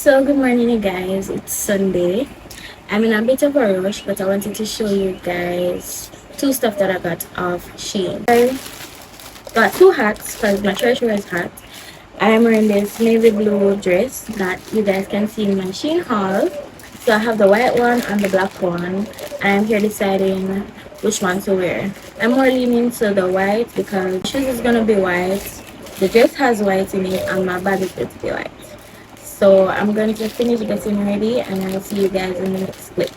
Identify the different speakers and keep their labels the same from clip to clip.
Speaker 1: So good morning you guys, it's Sunday. I'm in a bit of a rush, but I wanted to show you guys two stuff that I got off Shein. I got two hats because my church wears hat. I'm wearing this navy blue dress that you guys can see in my Shein haul. So I have the white one and the black one, and I'm here deciding which one to wear. I'm more leaning to the white because shoes is gonna be white, the dress has white in it, and my bag is going to be white. So I'm going to finish getting ready and I'll see you guys in the next clip.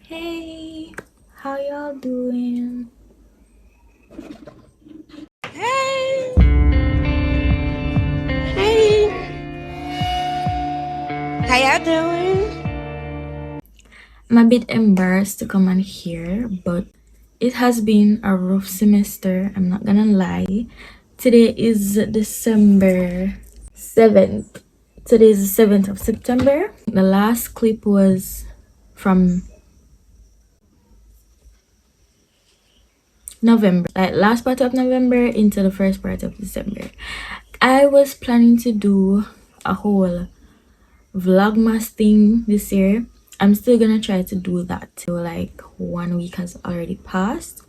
Speaker 1: Hey, how y'all doing?
Speaker 2: Hey, hey, how y'all doing?
Speaker 1: I'm a bit embarrassed to come on here, but it has been a rough semester, I'm not gonna lie. Today is December 7th. Today is the 7th of September. The last clip was from November, like last part of November into the first part of December. I was planning to do a whole vlogmas thing this year. I'm still gonna try to do that. Like 1 week has already passed,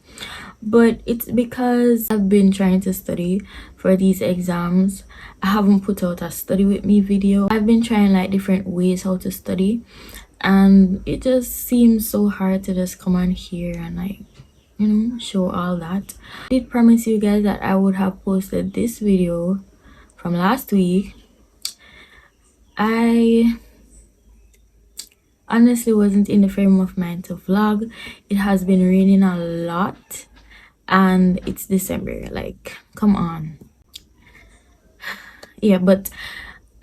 Speaker 1: but it's because I've been trying to study for these exams. I haven't put out a study with me video. I've been trying like different ways how to study, and it just seems so hard to just come on here and like, you know, show all that. I did promise you guys that I would have posted this video from last week. I honestly wasn't in the frame of mind to vlog. It has been raining a lot and it's December, like come on. Yeah, but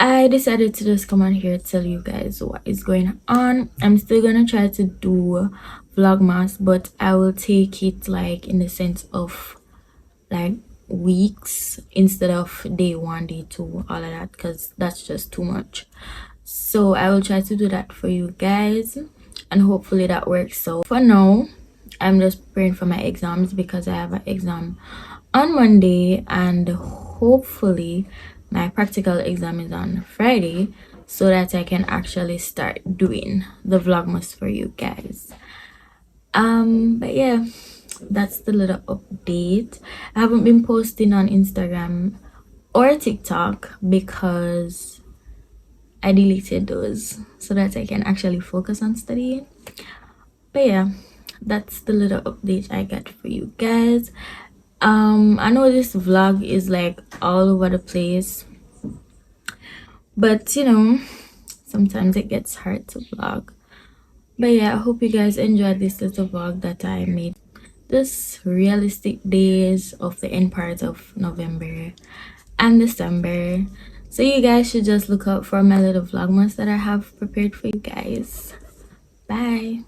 Speaker 1: I decided to just come on here to tell you guys what is going on. I'm still gonna try to do vlogmas, but I will take it like in the sense of like weeks instead of day one, day two, all of that, because that's just too much. So I will try to do that for you guys, and hopefully that works. So for now, I'm just preparing for my exams because I have an exam on Monday, and hopefully my practical exam is on Friday, so that I can actually start doing the vlogmas for you guys. But yeah, that's the little update. I haven't been posting on Instagram or TikTok because I deleted those so that I can actually focus on studying. But yeah, that's the little update I got for you guys. I know this vlog is like all over the place, but you know, sometimes it gets hard to vlog. But yeah, I hope you guys enjoyed this little vlog that I made. This realistic days of the end part of November and December. So you guys should just look out for my little vlogmas that I have prepared for you guys. Bye.